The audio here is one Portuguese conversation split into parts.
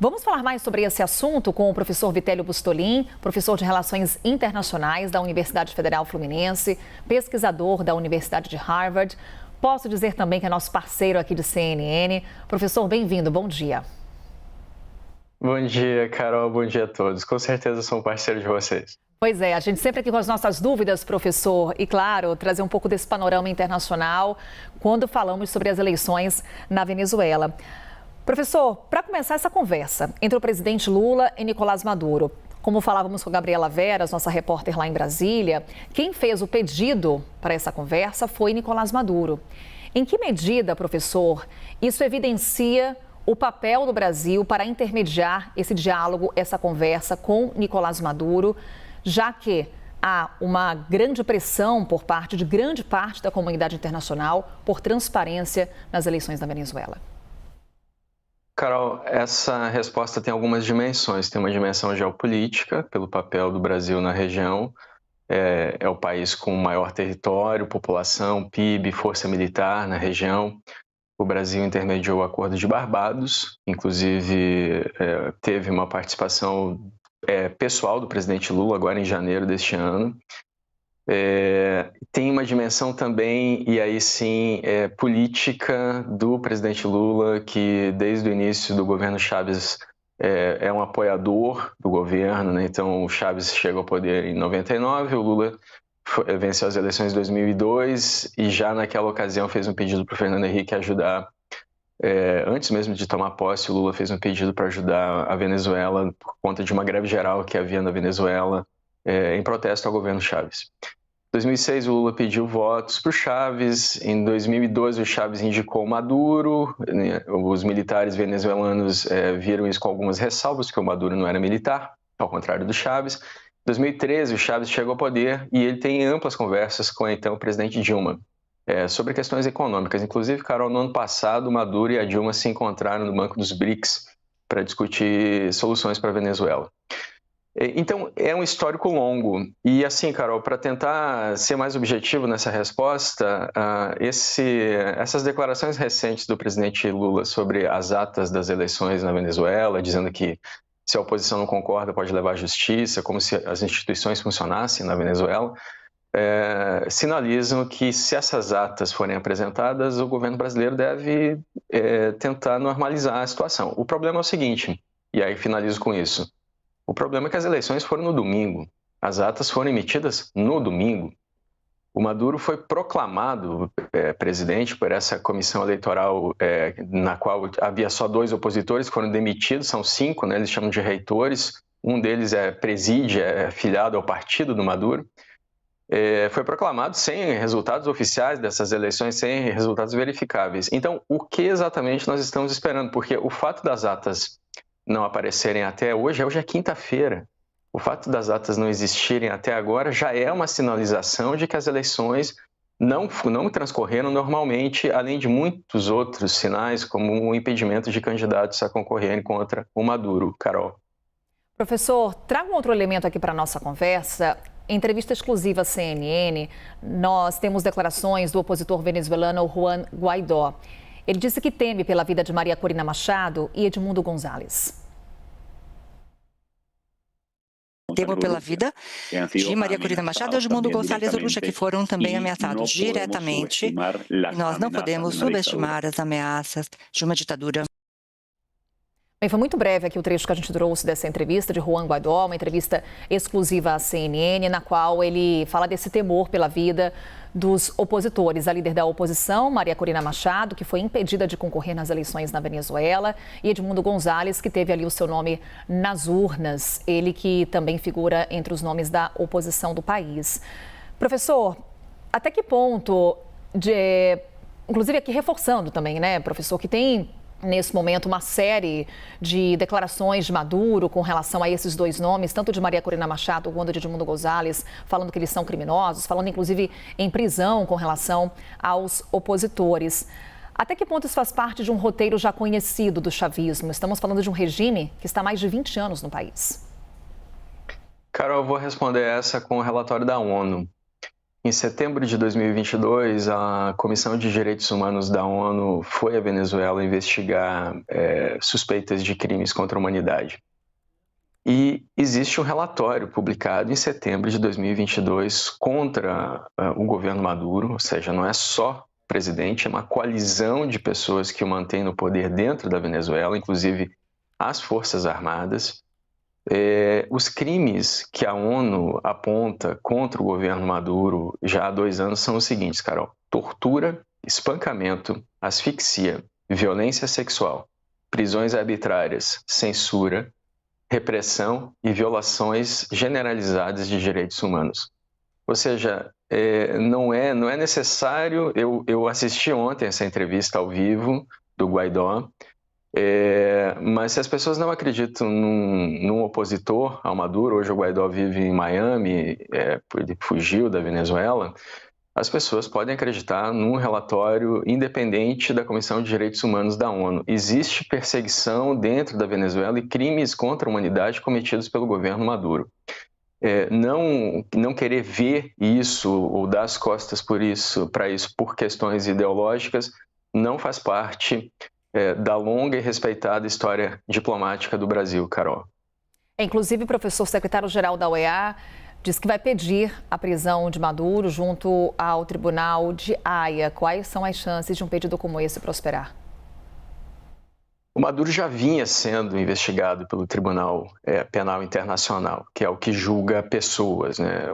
Vamos falar mais sobre esse assunto com o professor Vitélio Bustolin, professor de Relações Internacionais da Universidade Federal Fluminense, pesquisador da Universidade de Harvard. Posso dizer também que é nosso parceiro aqui de CNN. Professor, bem-vindo, bom dia. Bom dia, Carol, bom dia a todos. Com certeza sou um parceiro de vocês. Pois é, a gente sempre aqui com as nossas dúvidas, professor, e claro, trazer um pouco desse panorama internacional quando falamos sobre as eleições na Venezuela. Professor, para começar essa conversa entre o presidente Lula e Nicolás Maduro, como falávamos com a Gabriela Veras, nossa repórter lá em Brasília, quem fez o pedido para essa conversa foi Nicolás Maduro. Em que medida, professor, isso evidencia o papel do Brasil para intermediar esse diálogo, essa conversa com Nicolás Maduro, já que há uma grande pressão por parte de grande parte da comunidade internacional por transparência nas eleições da Venezuela? Carol, essa resposta tem algumas dimensões. Tem uma dimensão geopolítica, pelo papel do Brasil na região. É o país com maior território, população, PIB, força militar na região. O Brasil intermediou o Acordo de Barbados, inclusive teve uma participação pessoal do presidente Lula agora em janeiro deste ano. Tem uma dimensão também, e aí sim, política do presidente Lula, que desde o início do governo Chávez é um apoiador do governo, né? Então o Chávez chegou ao poder em 99, o Lula venceu as eleições em 2002 e já naquela ocasião fez um pedido para o Fernando Henrique ajudar. Antes mesmo de tomar posse, o Lula fez um pedido para ajudar a Venezuela por conta de uma greve geral que havia na Venezuela em protesto ao governo Chávez. Em 2006, o Lula pediu votos para o Chávez. Em 2012, o Chávez indicou Maduro. Os militares venezuelanos viram isso com algumas ressalvas, porque o Maduro não era militar, ao contrário do Chávez. Em 2013, o Chávez chegou ao poder e ele tem amplas conversas com então o presidente Dilma sobre questões econômicas. Inclusive, Carol, no ano passado, o Maduro e a Dilma se encontraram no Banco dos BRICS para discutir soluções para a Venezuela. Então, é um histórico longo. E assim, Carol, para tentar ser mais objetivo nessa resposta, essas declarações recentes do presidente Lula sobre as atas das eleições na Venezuela, dizendo que se a oposição não concorda pode levar à justiça, como se as instituições funcionassem na Venezuela, sinalizam que se essas atas forem apresentadas, o governo brasileiro deve tentar normalizar a situação. O problema é o seguinte, e aí finalizo com isso. O problema é que as eleições foram no domingo, as atas foram emitidas no domingo. O Maduro foi proclamado presidente por essa comissão eleitoral na qual havia só 2 opositores que foram demitidos, são 5, né, eles chamam de reitores, um deles preside, é filiado ao partido do Maduro. Foi proclamado sem resultados oficiais dessas eleições, sem resultados verificáveis. Então, o que exatamente nós estamos esperando? Porque o fato das atas não aparecerem até hoje é quinta-feira. O fato das atas não existirem até agora já é uma sinalização de que as eleições não transcorreram normalmente, além de muitos outros sinais, como o impedimento de candidatos a concorrerem contra o Maduro. Carol. Professor, traga um outro elemento aqui para a nossa conversa. Em entrevista exclusiva à CNN, nós temos declarações do opositor venezuelano Juan Guaidó. Ele disse que teme pela vida de Maria Corina Machado e Edmundo González. Temo pela vida de Maria Corina Machado e Edmundo González Urrutia, que foram também ameaçados diretamente. E nós não podemos subestimar as ameaças de uma ditadura. Bem, foi muito breve aqui o trecho que a gente trouxe dessa entrevista de Juan Guaidó, uma entrevista exclusiva à CNN, na qual ele fala desse temor pela vida dos opositores. A líder da oposição, Maria Corina Machado, que foi impedida de concorrer nas eleições na Venezuela, e Edmundo González, que teve ali o seu nome nas urnas, ele que também figura entre os nomes da oposição do país. Professor, até que ponto, inclusive aqui reforçando também, né, professor, que tem nesse momento uma série de declarações de Maduro com relação a esses 2 nomes, tanto de Maria Corina Machado quanto de Edmundo González, falando que eles são criminosos, falando inclusive em prisão com relação aos opositores. Até que ponto isso faz parte de um roteiro já conhecido do chavismo? Estamos falando de um regime que está há mais de 20 anos no país. Carol, eu vou responder essa com o relatório da ONU. Em setembro de 2022, a Comissão de Direitos Humanos da ONU foi à Venezuela investigar suspeitas de crimes contra a humanidade. E existe um relatório publicado em setembro de 2022 contra o governo Maduro, ou seja, não é só o presidente, é uma coalizão de pessoas que o mantém no poder dentro da Venezuela, inclusive as Forças Armadas. Os crimes que a ONU aponta contra o governo Maduro já há 2 anos são os seguintes, Carol: tortura, espancamento, asfixia, violência sexual, prisões arbitrárias, censura, repressão e violações generalizadas de direitos humanos. Ou seja, não é necessário... Eu assisti ontem essa entrevista ao vivo do Guaidó, mas se as pessoas não acreditam num opositor ao Maduro, hoje o Guaidó vive em Miami, ele fugiu da Venezuela, as pessoas podem acreditar num relatório independente da Comissão de Direitos Humanos da ONU. Existe perseguição dentro da Venezuela e crimes contra a humanidade cometidos pelo governo Maduro. Não querer ver isso ou dar as costas para isso por questões ideológicas não faz parte da longa e respeitada história diplomática do Brasil, Carol. Inclusive, o professor secretário-geral da OEA diz que vai pedir a prisão de Maduro junto ao Tribunal de Haia. Quais são as chances de um pedido como esse prosperar? O Maduro já vinha sendo investigado pelo Tribunal Penal Internacional, que é o que julga pessoas, né?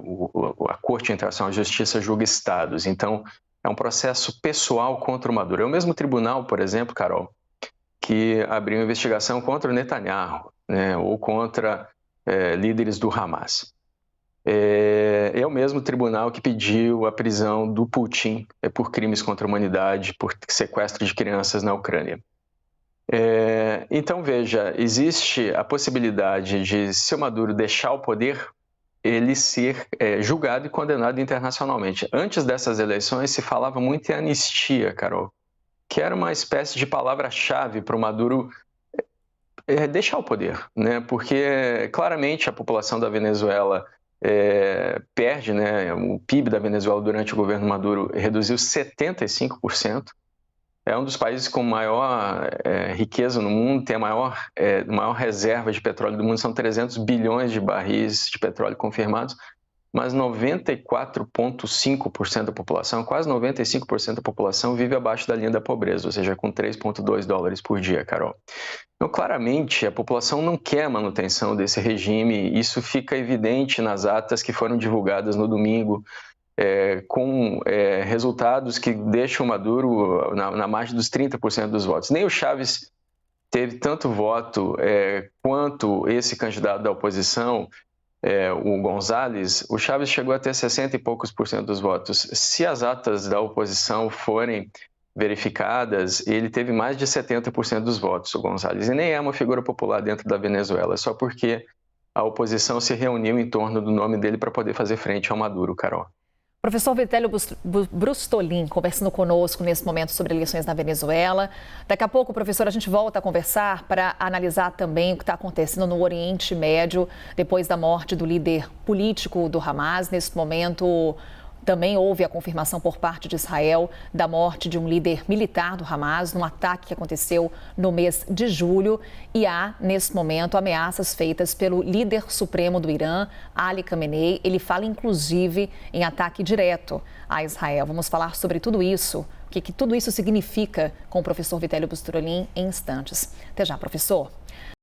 A Corte Internacional de Justiça julga estados. Então, é um processo pessoal contra o Maduro. É o mesmo tribunal, por exemplo, Carol, que abriu investigação contra o Netanyahu, né? Ou contra líderes do Hamas. É o mesmo tribunal que pediu a prisão do Putin por crimes contra a humanidade, por sequestro de crianças na Ucrânia. Então, veja, existe a possibilidade de, se o Maduro deixar o poder, ele ser julgado e condenado internacionalmente. Antes dessas eleições, se falava muito em anistia, Carol, que era uma espécie de palavra-chave para o Maduro deixar o poder, né? Porque, claramente, a população da Venezuela perde, né? O PIB da Venezuela durante o governo Maduro reduziu 75%. É um dos países com maior riqueza no mundo, tem a maior reserva de petróleo do mundo, são 300 bilhões de barris de petróleo confirmados, mas 94,5% da população, quase 95% da população vive abaixo da linha da pobreza, ou seja, com 3,2 dólares por dia, Carol. Então, claramente, a população não quer a manutenção desse regime, isso fica evidente nas atas que foram divulgadas no domingo, com resultados que deixam o Maduro na margem dos 30% dos votos. Nem o Chávez teve tanto voto quanto esse candidato da oposição, o González. O Chávez chegou a ter 60 e poucos por cento dos votos. Se as atas da oposição forem verificadas, ele teve mais de 70% dos votos, o González. E nem é uma figura popular dentro da Venezuela, só porque a oposição se reuniu em torno do nome dele para poder fazer frente ao Maduro, Carol. Professor Vitélio Brustolin, conversando conosco nesse momento sobre eleições na Venezuela. Daqui a pouco, professor, a gente volta a conversar para analisar também o que está acontecendo no Oriente Médio depois da morte do líder político do Hamas. Nesse momento, também houve a confirmação por parte de Israel da morte de um líder militar do Hamas num ataque que aconteceu no mês de julho. E há, nesse momento, ameaças feitas pelo líder supremo do Irã, Ali Khamenei. Ele fala, inclusive, em ataque direto a Israel. Vamos falar sobre tudo isso, o que tudo isso significa com o professor Vitélio Brustolin em instantes. Até já, professor.